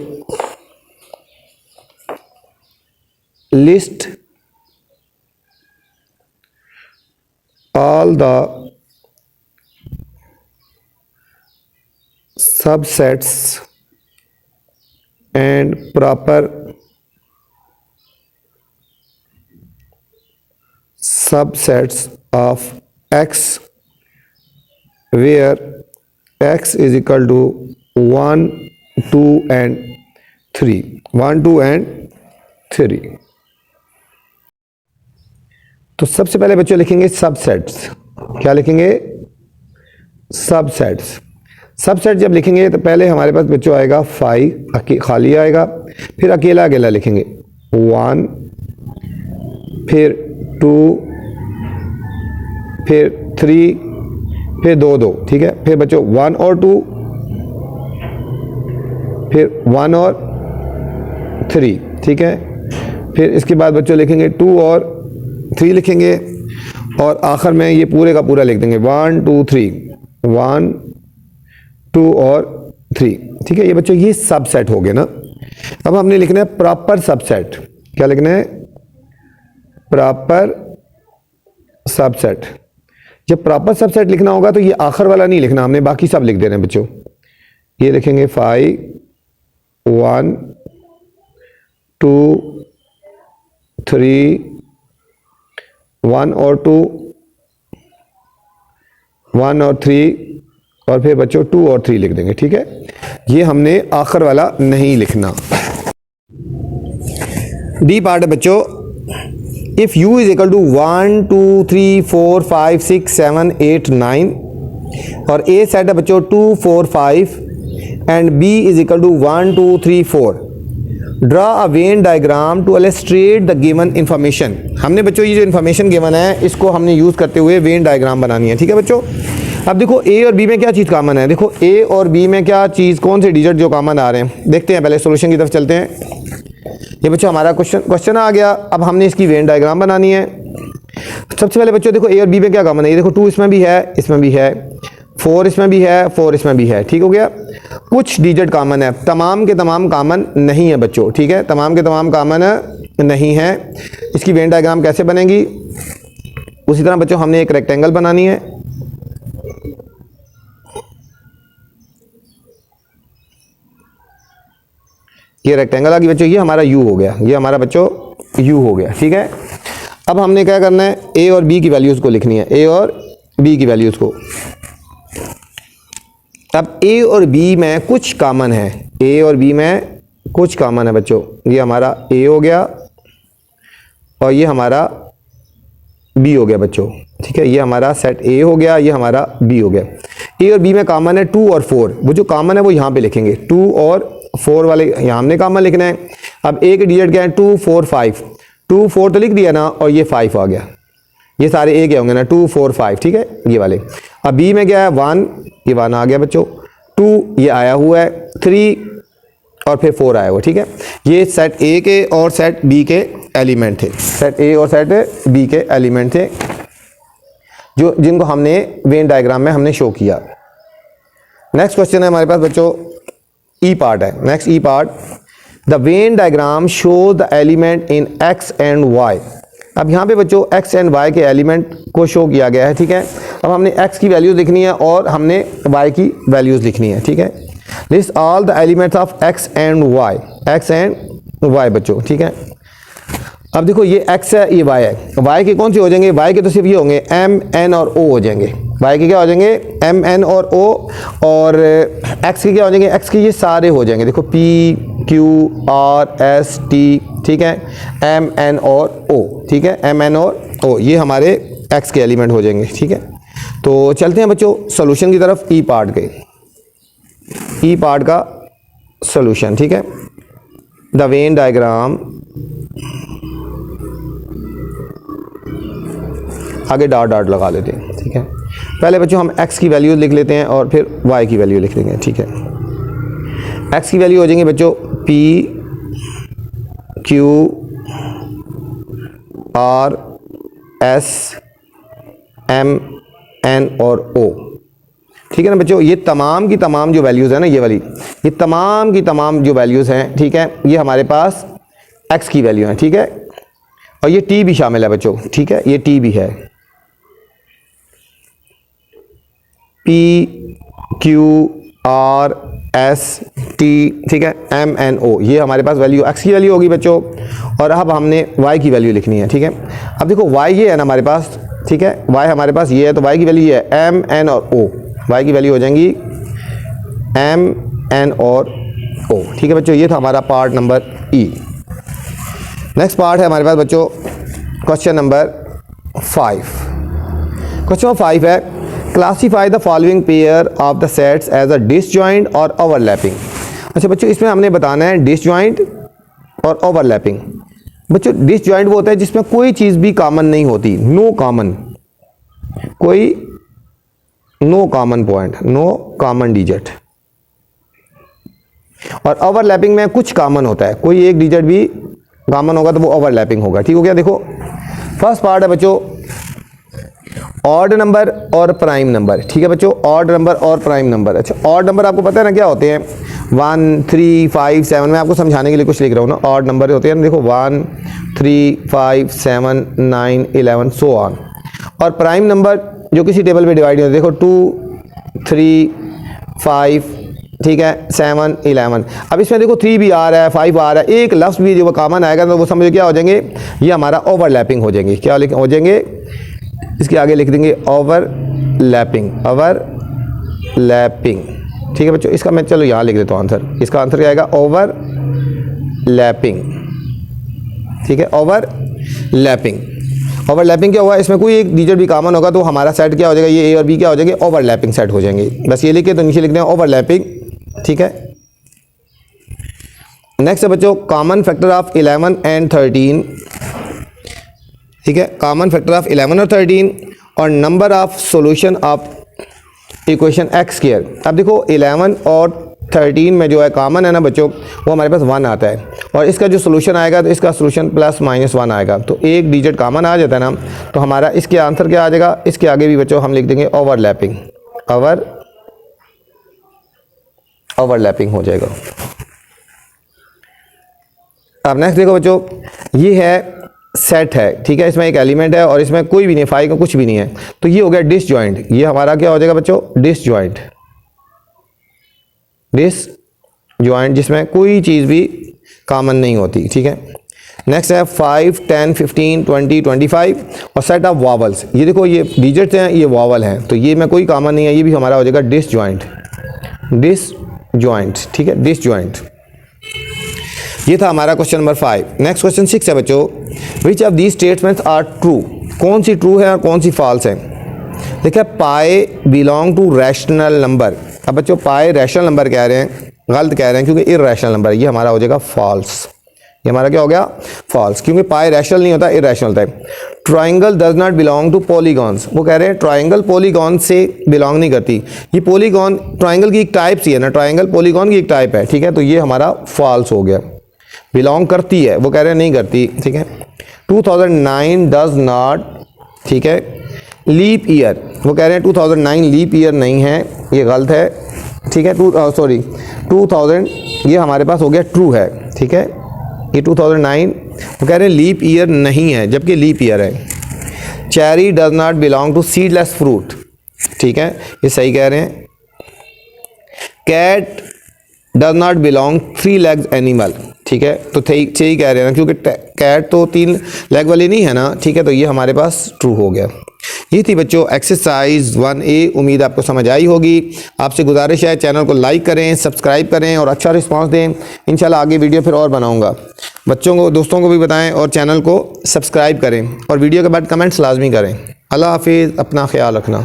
S1: list all the subsets and proper subsets of x where x is equal to 1 2 and 3, 1 2 and 3। तो सबसे पहले बच्चों लिखेंगे सबसेट्स। क्या लिखेंगे? सबसेट्स। सबसेट जब लिखेंगे तो पहले हमारे पास बच्चों आएगा 5 खाली आएगा, फिर अकेला अकेला लिखेंगे 1, फिर 2, फिर 3, फिर 2 2। ठीक है, फिर बच्चों 1 और 2, फिर 1 और 3। ठीक है, फिर इसके बाद बच्चों लिखेंगे 2 और 3 लिखेंगे, और आखिर में ये पूरे का पूरा लिख देंगे 1 2 3, 1 2 और 3। ठीक है, ये बच्चों ये सबसेट हो गए ना। अब हमने लिखना है प्रॉपर सबसेट। क्या लिखना है? Proper subset. जब प्रॉपर सबसेट लिखना होगा तो ये आखिर वाला नहीं लिखना, हमने बाकी सब लिख देना है बच्चों। ये लिखेंगे 5 1 2 3, 1 और 2, 1 और 3, और फिर बच्चों 2 और 3 लिख देंगे। ठीक है, ये हमने आखिर वाला नहीं लिखना। डी पार्ट है बच्चों, if u is equal to 1 2 3 4 5 6 7 8 9 और ए सेट है बच्चों 2 4 5 and B is equal to 1 2 3 4। Draw a Venn diagram to illustrate the given information. हमने बच्चों ये जो इन्फॉर्मेशन गिवन है इसको हमने यूज़ करते हुए वेन डायग्राम बनानी है, ठीक है बच्चों। अब देखो ए और बी में क्या चीज़ कॉमन है, देखो ए और बी में क्या चीज़, कौन से डिजिट जो कॉमन आ रहे हैं, देखते हैं। पहले सॉल्यूशन की तरफ चलते हैं। ये बच्चों हमारा क्वेश्चन आ गया। अब हमने इसकी वेन डायग्राम बनानी है। सबसे पहले बच्चों देखो ए और बी में क्या कॉमन है, ये देखो 2 इसमें भी है, इसमें भी है, 4 इसमें भी है, 4 इसमें भी है, ठीक हो गया। कुछ डिजिट कॉमन है, तमाम के तमाम कॉमन नहीं है बच्चों, ठीक है, तमाम के तमाम कॉमन नहीं है। इसकी वेन डायग्राम कैसे बनेगी, उसी तरह बच्चों हमने एक रेक्टेंगल बनानी है। ये रेक्टेंगल आ गई बच्चों, ये हमारा यू हो गया, ये हमारा बच्चों यू हो गया, ठीक है। अब हमने क्या करना है, ए और बी की वैल्यूज़ को लिखनी है, ए और बी की वैल्यूज़ को। अब ए और बी में कुछ कॉमन है, ए और बी में कुछ कॉमन है बच्चों। ये हमारा ए हो गया और ये हमारा बी हो गया बच्चों, ठीक है। ये हमारा सेट ए हो गया, ये हमारा बी हो गया। ए और बी में कॉमन है 2 और 4, वो जो कॉमन है वो यहाँ पे लिखेंगे, 2 और 4 वाले यहाँ हमने कॉमन लिखना है। अब ए के डिजिट क्या है, 2 4 5, 2 4 तो लिख दिया ना, और ये 5 आ गया, ये सारे ए के होंगे ना, 2 4 5, ठीक है, ये वाले। अब बी में क्या है, 1, ये 1 आ गया बच्चों, 2 ये आया हुआ है, 3 और फिर 4 आया हुआ, ठीक है। ये सेट ए के और सेट बी के एलिमेंट थे, सेट ए और सेट बी के एलिमेंट थे जो जिनको हमने वेन डायग्राम में हमने शो किया। नेक्स्ट क्वेश्चन है हमारे पास बच्चों, ई पार्ट है। Next E part, the Venn diagram show the element in x and y. अब यहाँ पे बच्चों एक्स एंड वाई के एलिमेंट को शो किया गया है, ठीक है। अब हमने एक्स की वैल्यूज़ लिखनी है और हमने वाई की वैल्यूज़ लिखनी है, ठीक है। List all the elements of x and y, x and y बच्चों, ठीक है। अब देखो ये x है, ये y है, y के कौन से हो जाएंगे, y के तो सिर्फ ये होंगे m n और o हो जाएंगे, y के क्या हो जाएंगे m n और o, और x के क्या हो जाएंगे, x के ये सारे हो जाएंगे, देखो p q r s t, ठीक है, m n और o, ठीक है, m n और o ये हमारे x के एलिमेंट हो जाएंगे, ठीक है। तो चलते हैं बच्चों सॉल्यूशन की तरफ, ई पार्ट के, ई पार्ट का सॉल्यूशन, ठीक है। द वेन डायग्राम, आगे डॉट डॉट लगा लेते हैं, ठीक है। पहले बच्चों हम x की वैल्यू लिख लेते हैं और फिर y की वैल्यू लिख लेंगे, ठीक है। x की वैल्यू हो जाएंगे बच्चों p q r s m n और o, ठीक है ना बच्चों। ये तमाम की तमाम जो वैल्यूज़ है ना, ये वाली, ये तमाम की तमाम जो वैल्यूज़ हैं, ठीक है, ये हमारे पास x की वैल्यू हैं, ठीक है। और ये t भी शामिल है बच्चों, ठीक है, ये t भी है, p q r s t, ठीक है, m n o, ये हमारे पास वैल्यू x की वैल्यू होगी बच्चों। और अब हमने y की वैल्यू लिखनी है, ठीक है। अब देखो y ये है ना हमारे पास, ठीक है, y हमारे पास ये है, तो y की वैल्यू ये है m n और o, y की वैल्यू हो जाएंगी m n और o, ठीक है बच्चों। ये था हमारा पार्ट नंबर ई। नेक्स्ट पार्ट है हमारे पास बच्चों क्वेश्चन नंबर 5। क्वेश्चन नंबर 5 है, classify the following pair of the sets as a disjoint और ओवरलैपिंग। अच्छा बच्चों, इसमें हमने बताना है डिसजॉइंट और ओवरलैपिंग। बच्चों डिसजॉइंट वो होता है जिसमें कोई चीज़ भी कॉमन नहीं होती, नो कॉमन, कोई no common point, no common digit. और ओवरलैपिंग में कुछ कॉमन होता है, कोई एक डिजिट भी कॉमन होगा तो वो ओवरलैपिंग होगा, ठीक हो गया। देखो फर्स्ट पार्ट है बच्चों ऑड नंबर और प्राइम नंबर, ठीक है बच्चों, ऑड नंबर और प्राइम नंबर। अच्छा ऑड नंबर आपको पता है ना क्या होते हैं, 1 3 5 7, मैं आपको समझाने के लिए कुछ लिख रहा हूँ ना, ऑड नंबर होते हैं ना, देखो 1 3 5 7 9 11 सो ऑन। और प्राइम नंबर जो किसी टेबल पे डिवाइड होते हैं, देखो 2 3 5, ठीक है, 7 11। अब इसमें देखो 3 भी आ रहा है, 5 आ रहा है, एक लफ्ज़ भी जो कॉमन आएगा तो वो समझो क्या हो जाएंगे, ये हमारा ओवरलैपिंग हो जाएंगे। क्या हो जाएंगे, इसके आगे लिख देंगे ओवरलैपिंग, ओवरलैपिंग, ठीक है बच्चों। इसका मैं चलो यहाँ लिख देता हूँ आंसर, इसका आंसर क्या आएगा ओवरलैपिंग, ठीक है, ओवरलैपिंग। ओवरलैपिंग क्या हुआ, इसमें कोई एक डिजिट भी कॉमन होगा तो हमारा सेट क्या हो जाएगा, ये ए और बी क्या हो जाएंगे, ओवरलैपिंग सेट हो जाएंगे। बस ये लिखे तो नीचे लिखते हैं ओवरलैपिंग, ठीक है। नेक्स्ट है बच्चों कॉमन फैक्टर ऑफ 11 एंड 13, ठीक है, कॉमन फैक्टर ऑफ 11 और 13 और number of solution of equation x square. अब देखो 11 और 13 में जो है कॉमन है ना बच्चों, वो हमारे पास 1 आता है और इसका जो सोल्यूशन आएगा तो इसका सोल्यूशन प्लस माइनस 1 आएगा, तो एक डिजिट कॉमन आ जाता है ना, तो हमारा इसके आंसर क्या आ जाएगा, इसके आगे भी बच्चों हम लिख देंगे ओवरलैपिंग, ओवरलैपिंग हो जाएगा। अब नेक्स्ट देखो बच्चों, ये है सेट है, ठीक है, इसमें एक एलिमेंट है और इसमें कोई भी नहीं, फाई का कुछ भी नहीं है, तो ये हो गया डिसजॉइंट। ये हमारा क्या हो जाएगा बच्चों, डिसजॉइंट, डिसजॉइंट जिसमें कोई चीज़ भी कॉमन नहीं होती, ठीक है। नेक्स्ट है 5, 10, 15, 20, 25 और सेट ऑफ वॉवल्स। ये देखो ये डिजिट्स हैं, ये वॉवल हैं, तो ये में कोई कॉमन नहीं है, ये भी हमारा हो जाएगा डिसजॉइंट, डिसजॉइंट, ठीक है, डिसजॉइंट। ये था हमारा क्वेश्चन नंबर 5। नेक्स्ट क्वेश्चन 6 है बच्चों, which of these statements are true, कौन सी ट्रू है और कौन सी फॉल्स है। देखिए पाई बिलोंग टू रैशनल नंबर। अब बच्चों पाई रैशनल नंबर कह रहे हैं, गलत कह रहे हैं क्योंकि इरैशनल नंबर, ये हमारा हो जाएगा फॉल्स, ये हमारा क्या हो गया, फॉल्स, क्योंकि पाई रैशनल नहीं होता, इरैशनल होता है। Triangle does not belong to polygons, वो कह रहे हैं ट्राइंगल पॉलीगॉन से बिलोंग नहीं करती। ये पॉलीगॉन ट्राइंगल की एक टाइप सी है ना, ट्राइंगल पॉलीगॉन की एक टाइप है, ठीक है, तो ये हमारा फॉल्स हो गया। बिलोंग करती है, वो कह रहे हैं नहीं करती, ठीक है। 2009 डज नॉट, ठीक है, लीप ईयर, वो कह रहे हैं 2009 लीप ईयर नहीं है, ये गलत है, ठीक है। 2000 ये हमारे पास हो गया ट्रू है, ठीक है, ये 2009 वो कह रहे हैं लीप ईयर नहीं है, जबकि लीप ईयर है। Cherry does not belong to seedless fruit, ठीक है, ये सही कह रहे हैं। Cat does not belong 3 legs animal, ठीक है, तो सही कह रहे हैं ना, क्योंकि कैट तो 3 लेग वाली नहीं है ना, ठीक है, तो ये हमारे पास ट्रू हो गया। ये थी बच्चों एक्सरसाइज 1A। उम्मीद आपको समझ आई होगी। आपसे गुजारिश है चैनल को लाइक करें, सब्सक्राइब करें और अच्छा रिस्पांस दें। इंशाल्लाह आगे वीडियो फिर और बनाऊंगा। बच्चों को, दोस्तों को भी बताएं और चैनल को सब्सक्राइब करें और वीडियो के बाद कमेंट्स लाजमी करें। अल्लाह हाफिज़, अपना ख्याल रखना।